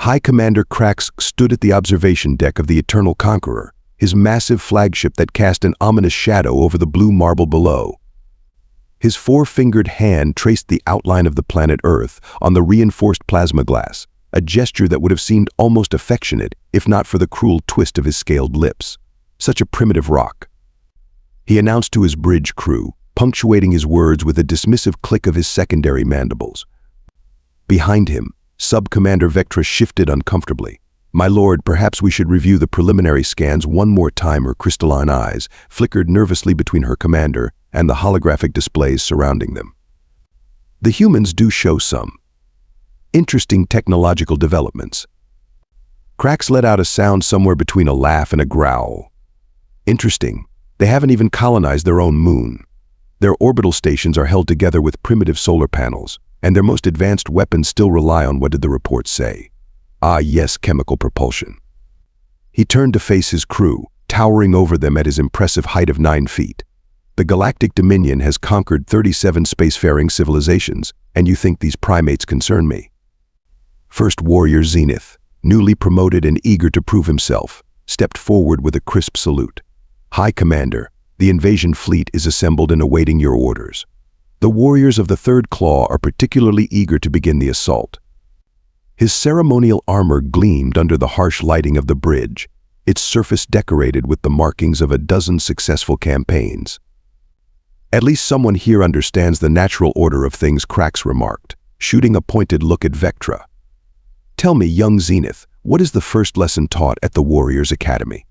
High Commander Kraxx stood at the observation deck of the Eternal Conqueror, his massive flagship that cast an ominous shadow over the blue marble below. His four-fingered hand traced the outline of the planet Earth on the reinforced plasma glass, a gesture that would have seemed almost affectionate if not for the cruel twist of his scaled lips. Such a primitive rock. He announced to his bridge crew, punctuating his words with a dismissive click of his secondary mandibles. Behind him, Sub-Commander Vectra shifted uncomfortably. "My lord, perhaps we should review the preliminary scans one more time." Her crystalline eyes flickered nervously between her commander and the holographic displays surrounding them. The humans do show some interesting technological developments. Kraxx let out a sound somewhere between a laugh and a growl. Interesting. They haven't even colonized their own moon. Their orbital stations are held together with primitive solar panels, and their most advanced weapons still rely on what did the report say? Ah yes, chemical propulsion. He turned to face his crew, towering over them at his impressive height of 9 feet. The Galactic Dominion has conquered 37 spacefaring civilizations, and you think these primates concern me? First Warrior Zenith, newly promoted and eager to prove himself, stepped forward with a crisp salute. "High Commander, the invasion fleet is assembled and awaiting your orders. The warriors of the Third Claw are particularly eager to begin the assault." His ceremonial armor gleamed under the harsh lighting of the bridge, its surface decorated with the markings of a dozen successful campaigns. "At least someone here understands the natural order of things," Kraxx remarked, shooting a pointed look at Vectra. "Tell me, young Zenith, what is the first lesson taught at the Warriors Academy?"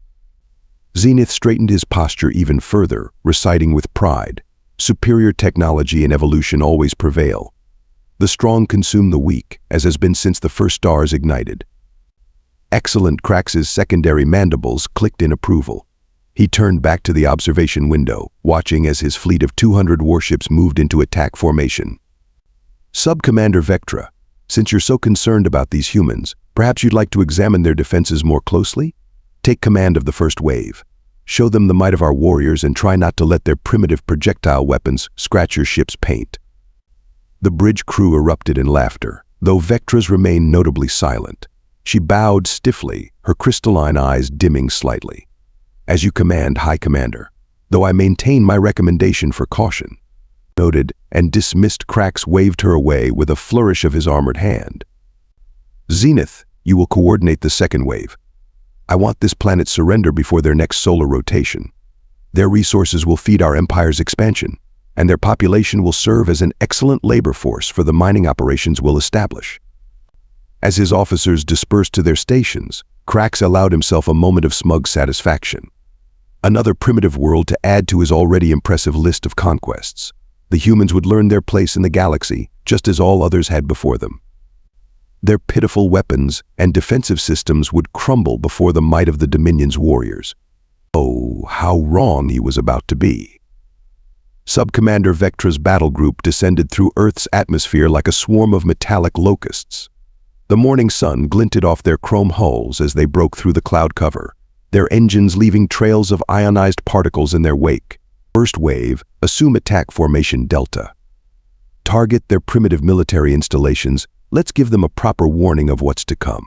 Zenith straightened his posture even further, reciting with pride, "Superior technology and evolution always prevail. The strong consume the weak, as has been since the first stars ignited." Excellent. Kraxx's secondary mandibles clicked in approval. He turned back to the observation window, watching as his fleet of 200 warships moved into attack formation. "Sub-Commander Vectra, since you're so concerned about these humans, perhaps you'd like to examine their defenses more closely? Take command of the first wave. Show them the might of our warriors and try not to let their primitive projectile weapons scratch your ship's paint." The bridge crew erupted in laughter, though Vectra's remained notably silent. She bowed stiffly, her crystalline eyes dimming slightly. "As you command, High Commander, though I maintain my recommendation for caution." Noted and dismissed. Kraxx waved her away with a flourish of his armored hand. "Zenith, you will coordinate the second wave. I want this planet's surrender before their next solar rotation. Their resources will feed our empire's expansion, and their population will serve as an excellent labor force for the mining operations we'll establish." As his officers dispersed to their stations, Kraxx allowed himself a moment of smug satisfaction. Another primitive world to add to his already impressive list of conquests. The humans would learn their place in the galaxy, just as all others had before them. Their pitiful weapons and defensive systems would crumble before the might of the Dominion's warriors. Oh, how wrong he was about to be. Sub-Commander Vectra's battle group descended through Earth's atmosphere like a swarm of metallic locusts. The morning sun glinted off their chrome hulls as they broke through the cloud cover, their engines leaving trails of ionized particles in their wake. First wave, assume attack formation Delta. Target their primitive military installations. Let's give them a proper warning of what's to come.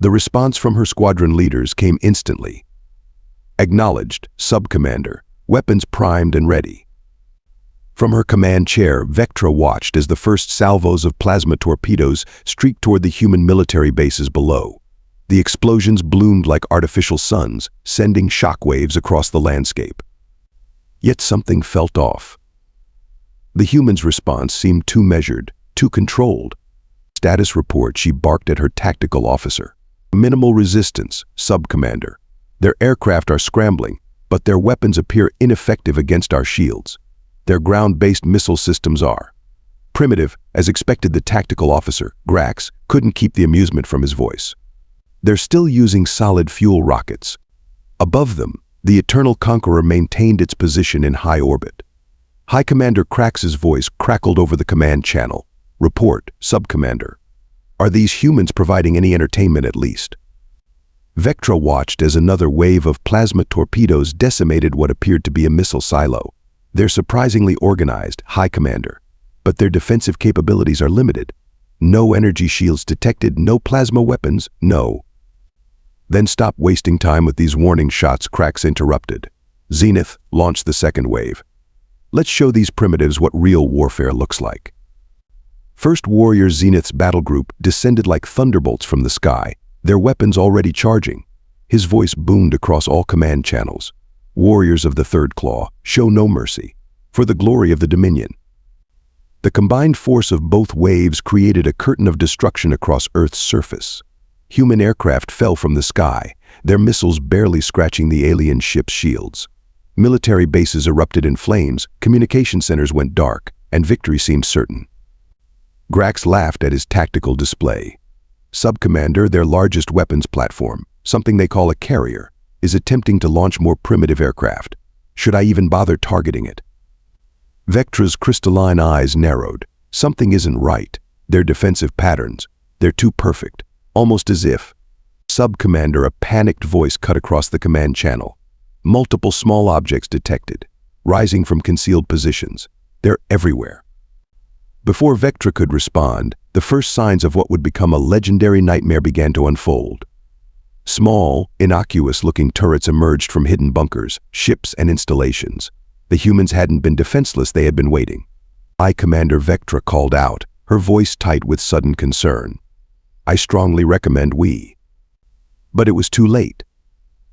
The response from her squadron leaders came instantly. Acknowledged, Sub-Commander. Weapons primed and ready. From her command chair, Vectra watched as the first salvos of plasma torpedoes streaked toward the human military bases below. The explosions bloomed like artificial suns, sending shockwaves across the landscape. Yet something felt off. The humans' response seemed too measured, too controlled. Status report, she barked at her tactical officer. "Minimal resistance, Sub-Commander. Their aircraft are scrambling, but their weapons appear ineffective against our shields. Their ground-based missile systems are primitive." As expected, the tactical officer, Kraxx, couldn't keep the amusement from his voice. "They're still using solid fuel rockets." Above them, the Eternal Conqueror maintained its position in high orbit. High Commander Kraxx's voice crackled over the command channel. "Report, Sub-Commander. Are these humans providing any entertainment at least?" Vectra watched as another wave of plasma torpedoes decimated what appeared to be a missile silo. "They're surprisingly organized, High Commander, but their defensive capabilities are limited. No energy shields detected, no plasma weapons, no. Then stop wasting time with these warning shots, Kraxx interrupted. Zenith, launch the second wave. Let's show these primitives what real warfare looks like. First Warrior Zenith's battle group descended like thunderbolts from the sky, their weapons already charging. His voice boomed across all command channels. Warriors of the Third Claw, show no mercy. For the glory of the Dominion. The combined force of both waves created a curtain of destruction across Earth's surface. Human aircraft fell from the sky, their missiles barely scratching the alien ship's shields. Military bases erupted in flames, communication centers went dark, and victory seemed certain. Kraxx laughed at his tactical display. Sub-Commander, their largest weapons platform, something they call a carrier, is attempting to launch more primitive aircraft. Should I even bother targeting it? Vectra's crystalline eyes narrowed. Something isn't right. Their defensive patterns, they're too perfect, almost as if. Sub-Commander, a panicked voice cut across the command channel. Multiple small objects detected, rising from concealed positions. They're everywhere. Before Vectra could respond, the first signs of what would become a legendary nightmare began to unfold. Small, innocuous-looking turrets emerged from hidden bunkers, ships, and installations. The humans hadn't been defenseless, they had been waiting. High Commander Vectra called out, her voice tight with sudden concern. I strongly recommend we. But it was too late.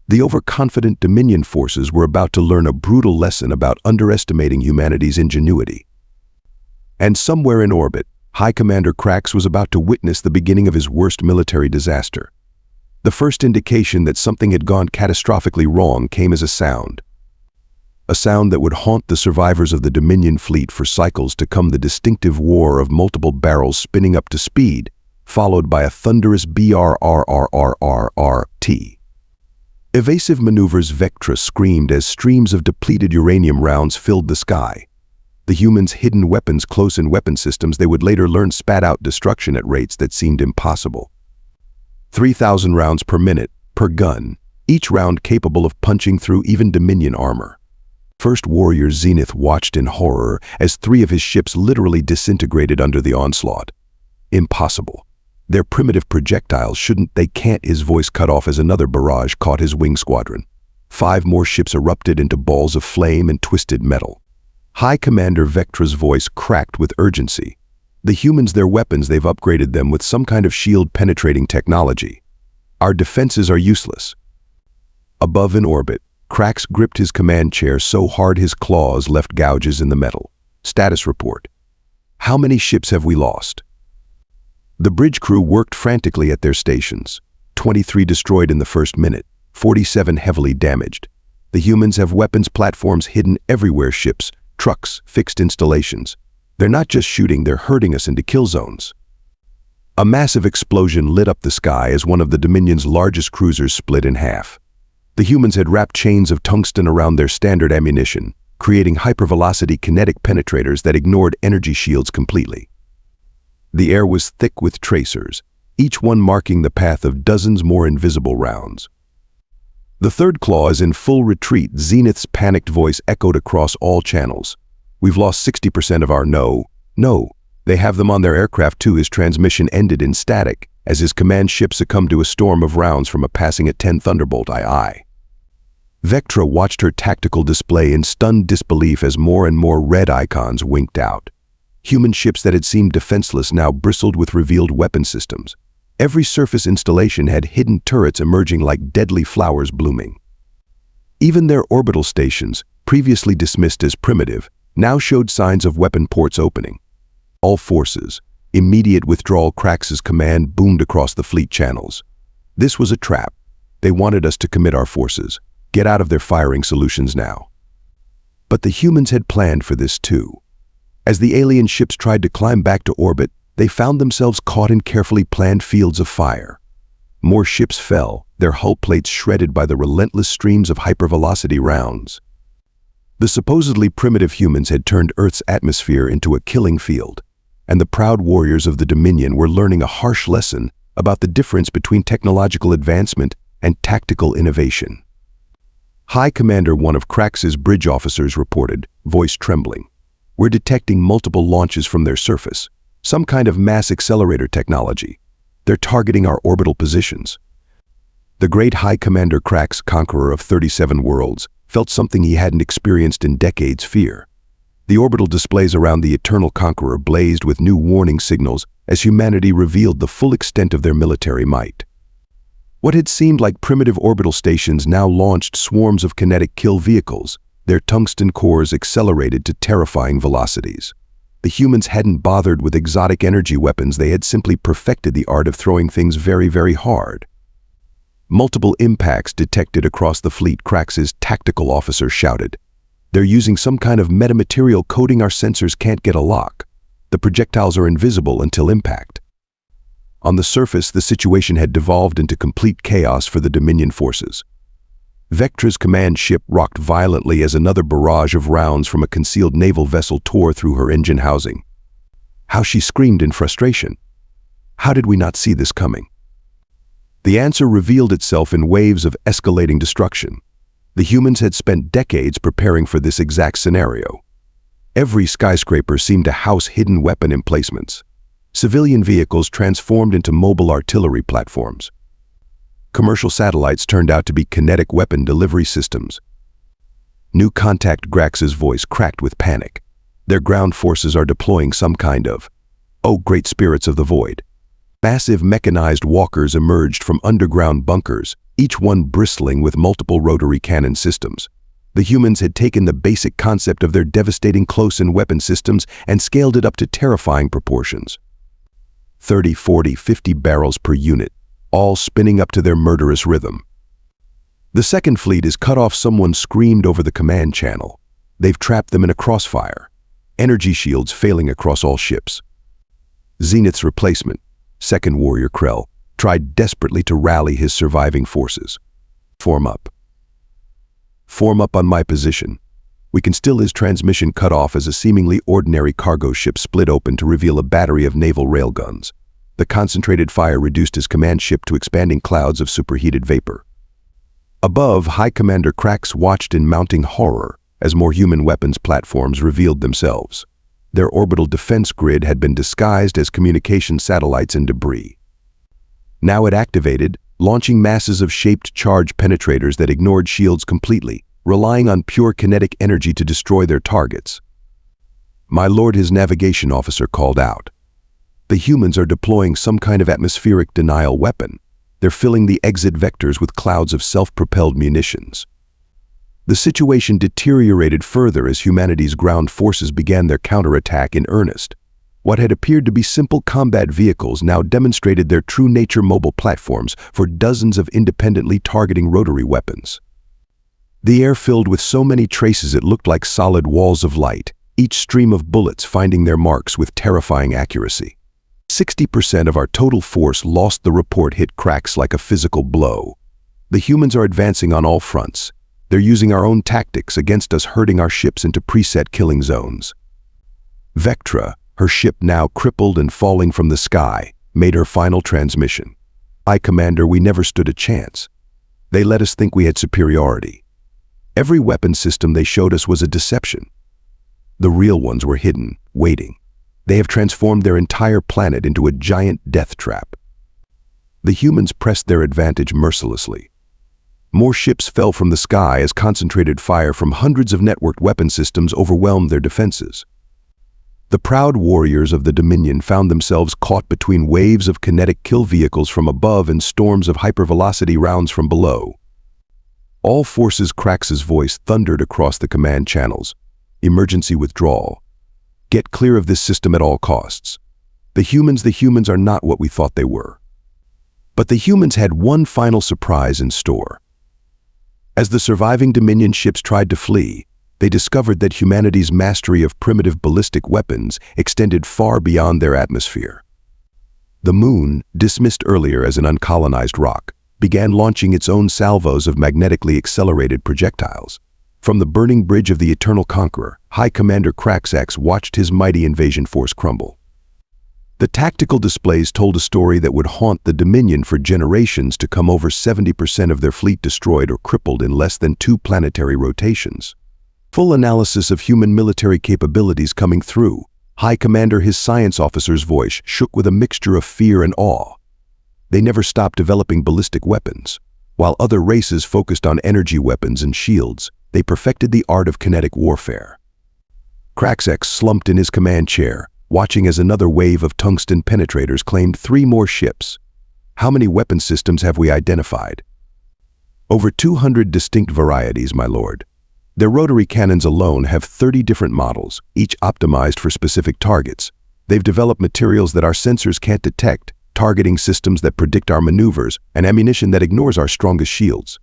The overconfident Dominion forces were about to learn a brutal lesson about underestimating humanity's ingenuity. And somewhere in orbit, High Commander Kraxx was about to witness the beginning of his worst military disaster. The first indication that something had gone catastrophically wrong came as a sound. A sound that would haunt the survivors of the Dominion fleet for cycles to come, the distinctive whir of multiple barrels spinning up to speed, followed by a thunderous brrrrrrt. Evasive maneuvers, Vectra screamed as streams of depleted uranium rounds filled the sky. The humans' hidden weapons close in weapon systems they would later learn spat out destruction at rates that seemed impossible. 3,000 rounds per minute, per gun, each round capable of punching through even Dominion armor. First Warrior Zenith watched in horror as 3 of his ships literally disintegrated under the onslaught. Impossible. Their primitive projectiles they can't. His voice cut off as another barrage caught his wing squadron. 5 more ships erupted into balls of flame and twisted metal. High Commander Vectra's voice cracked with urgency. The humans, their weapons, they've upgraded them with some kind of shield-penetrating technology. Our defenses are useless. Above in orbit, Kraxx gripped his command chair so hard his claws left gouges in the metal. Status report. How many ships have we lost? The bridge crew worked frantically at their stations. 23 destroyed in the first minute, 47 heavily damaged. The humans have weapons platforms hidden everywhere, ships, trucks, fixed installations. They're not just shooting, they're herding us into kill zones. A massive explosion lit up the sky as one of the Dominion's largest cruisers split in half. The humans had wrapped chains of tungsten around their standard ammunition, creating hypervelocity kinetic penetrators that ignored energy shields completely. The air was thick with tracers, each one marking the path of dozens more invisible rounds. The Third Claw is in full retreat, Zenith's panicked voice echoed across all channels. We've lost 60% of our no. They have them on their aircraft too. His transmission ended in static as his command ship succumbed to a storm of rounds from a passing at 10 Thunderbolt II. Vectra watched her tactical display in stunned disbelief as more and more red icons winked out. Human ships that had seemed defenseless now bristled with revealed weapon systems. Every surface installation had hidden turrets emerging like deadly flowers blooming. Even their orbital stations, previously dismissed as primitive, now showed signs of weapon ports opening. All forces, immediate withdrawal. Kraxx's command boomed across the fleet channels. This was a trap. They wanted us to commit our forces, get out of their firing solutions now. But the humans had planned for this too. As the alien ships tried to climb back to orbit, they found themselves caught in carefully planned fields of fire. More ships fell, their hull plates shredded by the relentless streams of hypervelocity rounds. The supposedly primitive humans had turned Earth's atmosphere into a killing field, and the proud warriors of the Dominion were learning a harsh lesson about the difference between technological advancement and tactical innovation. High Commander, one of Kraxx's bridge officers, reported, voice trembling. We're detecting multiple launches from their surface. Some kind of mass accelerator technology. They're targeting our orbital positions. The great High Commander Kraxx, conqueror of 37 worlds, felt something he hadn't experienced in decades: fear. The orbital displays around the Eternal Conqueror blazed with new warning signals as humanity revealed the full extent of their military might. What had seemed like primitive orbital stations now launched swarms of kinetic kill vehicles, their tungsten cores accelerated to terrifying velocities. The humans hadn't bothered with exotic energy weapons, they had simply perfected the art of throwing things very, very hard. Multiple impacts detected across the fleet, Kraxx's tactical officer shouted. They're using some kind of metamaterial coating our sensors can't get a lock. The projectiles are invisible until impact. On the surface, the situation had devolved into complete chaos for the Dominion forces. Vectra's command ship rocked violently as another barrage of rounds from a concealed naval vessel tore through her engine housing. How she screamed in frustration. How did we not see this coming? The answer revealed itself in waves of escalating destruction. The humans had spent decades preparing for this exact scenario. Every skyscraper seemed to house hidden weapon emplacements. Civilian vehicles transformed into mobile artillery platforms. Commercial satellites turned out to be kinetic weapon delivery systems. New contact. Kraxx's voice cracked with panic. Their ground forces are deploying some kind of, oh great spirits of the void. Massive mechanized walkers emerged from underground bunkers, each one bristling with multiple rotary cannon systems. The humans had taken the basic concept of their devastating close-in weapon systems and scaled it up to terrifying proportions. 30, 40, 50 barrels per unit, all spinning up to their murderous rhythm. The second fleet is cut off, someone screamed over the command channel. They've trapped them in a crossfire. Energy shields failing across all ships. Zenith's replacement, Second Warrior Krell, tried desperately to rally his surviving forces. Form up. Form up on my position. We can still. His transmission cut off as a seemingly ordinary cargo ship split open to reveal a battery of naval railguns. The concentrated fire reduced his command ship to expanding clouds of superheated vapor. Above, High Commander Kraxx watched in mounting horror as more human weapons platforms revealed themselves. Their orbital defense grid had been disguised as communication satellites and debris. Now it activated, launching masses of shaped charge penetrators that ignored shields completely, relying on pure kinetic energy to destroy their targets. My lord, his navigation officer called out. The humans are deploying some kind of atmospheric denial weapon. They're filling the exit vectors with clouds of self-propelled munitions. The situation deteriorated further as humanity's ground forces began their counterattack in earnest. What had appeared to be simple combat vehicles now demonstrated their true nature: mobile platforms for dozens of independently targeting rotary weapons. The air filled with so many traces it looked like solid walls of light, each stream of bullets finding their marks with terrifying accuracy. 60% of our total force lost. The report hit Kraxx like a physical blow. The humans are advancing on all fronts. They're using our own tactics against us, herding our ships into preset killing zones. Vectra, her ship now crippled and falling from the sky, made her final transmission. High Commander, we never stood a chance. They let us think we had superiority. Every weapon system they showed us was a deception. The real ones were hidden, waiting. They have transformed their entire planet into a giant death trap. The humans pressed their advantage mercilessly. More ships fell from the sky as concentrated fire from hundreds of networked weapon systems overwhelmed their defenses. The proud warriors of the Dominion found themselves caught between waves of kinetic kill vehicles from above and storms of hypervelocity rounds from below. All forces. Kraxx's voice thundered across the command channels. Emergency withdrawal. Get clear of this system at all costs. The humans are not what we thought they were. But the humans had one final surprise in store. As the surviving Dominion ships tried to flee, they discovered that humanity's mastery of primitive ballistic weapons extended far beyond their atmosphere. The moon, dismissed earlier as an uncolonized rock, began launching its own salvos of magnetically accelerated projectiles. From the burning bridge of the Eternal Conqueror, High Commander Kraxx watched his mighty invasion force crumble. The tactical displays told a story that would haunt the Dominion for generations to come. Over 70% of their fleet destroyed or crippled in less than 2 planetary rotations. Full analysis of human military capabilities coming through. High Commander, his science officer's voice shook with a mixture of fear and awe. They never stopped developing ballistic weapons. While other races focused on energy weapons and shields, they perfected the art of kinetic warfare. Kraxx slumped in his command chair, watching as another wave of tungsten penetrators claimed 3 more ships. How many weapon systems have we identified? Over 200 distinct varieties, my lord. Their rotary cannons alone have 30 different models, each optimized for specific targets. They've developed materials that our sensors can't detect, targeting systems that predict our maneuvers, and ammunition that ignores our strongest shields.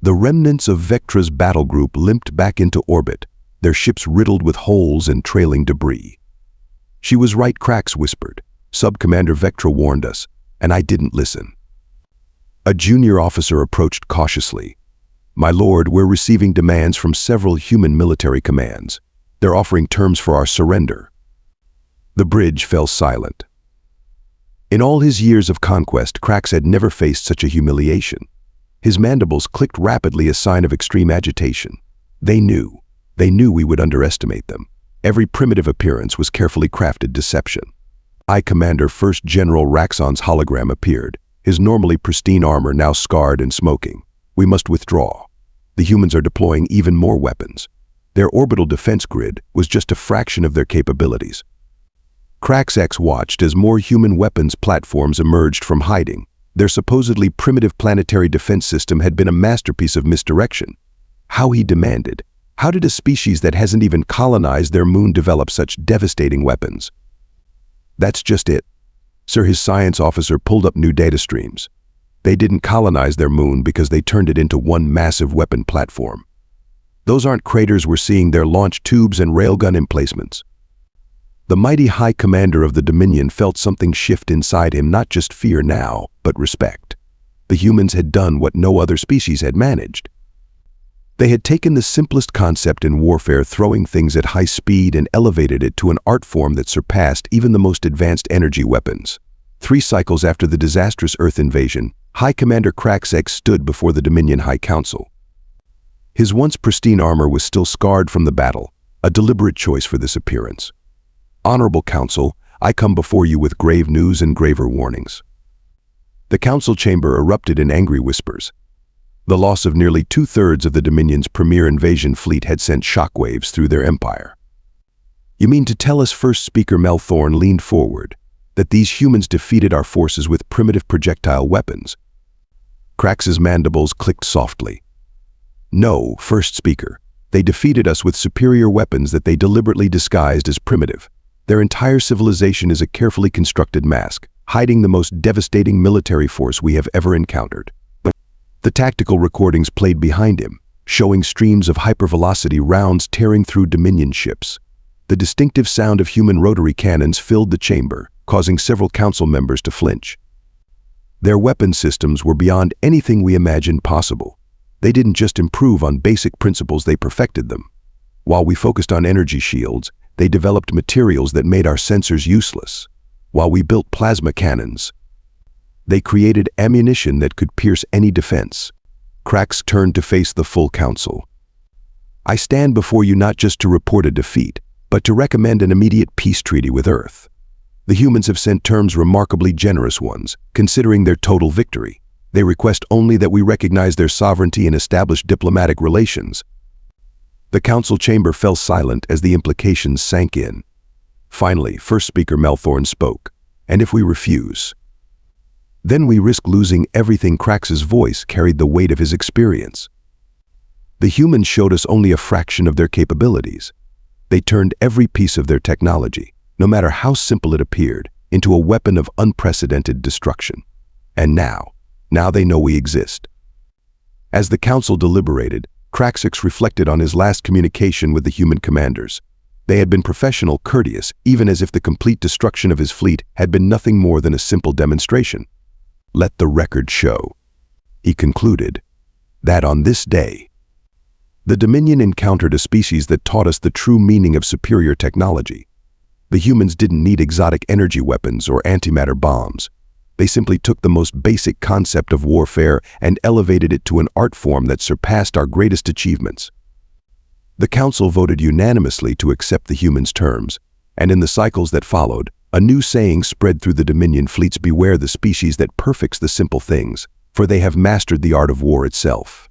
The remnants of Vectra's battle group limped back into orbit, their ships riddled with holes and trailing debris. She was right, Kraxx whispered. Sub-Commander Vectra warned us, and I didn't listen. A junior officer approached cautiously. My lord, we're receiving demands from several human military commands. They're offering terms for our surrender. The bridge fell silent. In all his years of conquest, Kraxx had never faced such a humiliation. His mandibles clicked rapidly, a sign of extreme agitation. They knew we would underestimate them. Every primitive appearance was carefully crafted deception. High Commander First General Raxxon's hologram appeared, his normally pristine armor now scarred and smoking. We must withdraw. The humans are deploying even more weapons. Their orbital defense grid was just a fraction of their capabilities. Kraxx watched as more human weapons platforms emerged from hiding. Their supposedly primitive planetary defense system had been a masterpiece of misdirection. How, he demanded, how did a species that hasn't even colonized their moon develop such devastating weapons? That's just it. Sir, his science officer pulled up new data streams. They didn't colonize their moon because they turned it into one massive weapon platform. Those aren't craters we're seeing, they're launch tubes and railgun emplacements. The mighty High Commander of the Dominion felt something shift inside him, not just fear now, but respect. The humans had done what no other species had managed. They had taken the simplest concept in warfare, throwing things at high speed, and elevated it to an art form that surpassed even the most advanced energy weapons. 3 cycles after the disastrous Earth invasion, High Commander Kraxx stood before the Dominion High Council. His once pristine armor was still scarred from the battle, a deliberate choice for this appearance. Honorable Council, I come before you with grave news and graver warnings. The council chamber erupted in angry whispers. The loss of nearly 2/3 of the Dominion's premier invasion fleet had sent shockwaves through their empire. You mean to tell us, First Speaker Melthorn leaned forward, that these humans defeated our forces with primitive projectile weapons? Kraxx's mandibles clicked softly. No, First Speaker. They defeated us with superior weapons that they deliberately disguised as primitive. Their entire civilization is a carefully constructed mask, hiding the most devastating military force we have ever encountered. The tactical recordings played behind him, showing streams of hypervelocity rounds tearing through Dominion ships. The distinctive sound of human rotary cannons filled the chamber, causing several council members to flinch. Their weapon systems were beyond anything we imagined possible. They didn't just improve on basic principles, they perfected them. While we focused on energy shields, they developed materials that made our sensors useless. While we built plasma cannons, they created ammunition that could pierce any defense. Kraxx turned to face the full council. I stand before you not just to report a defeat, but to recommend an immediate peace treaty with Earth. The humans have sent terms remarkably generous ones, considering their total victory. They request only that we recognize their sovereignty and establish diplomatic relations. The council chamber fell silent as the implications sank in. Finally, First Speaker Melthorn spoke. And if we refuse, then we risk losing everything. Kraxx's voice carried the weight of his experience. The humans showed us only a fraction of their capabilities. They turned every piece of their technology, no matter how simple it appeared, into a weapon of unprecedented destruction. And now they know we exist. As the council deliberated, Kraxx reflected on his last communication with the human commanders. They had been professional, courteous, even as if the complete destruction of his fleet had been nothing more than a simple demonstration. Let the record show, he concluded, that on this day, the Dominion encountered a species that taught us the true meaning of superior technology. The humans didn't need exotic energy weapons or antimatter bombs. They simply took the most basic concept of warfare and elevated it to an art form that surpassed our greatest achievements. The council voted unanimously to accept the humans' terms. And in the cycles that followed, a new saying spread through the Dominion fleets: beware the species that perfects the simple things, for they have mastered the art of war itself.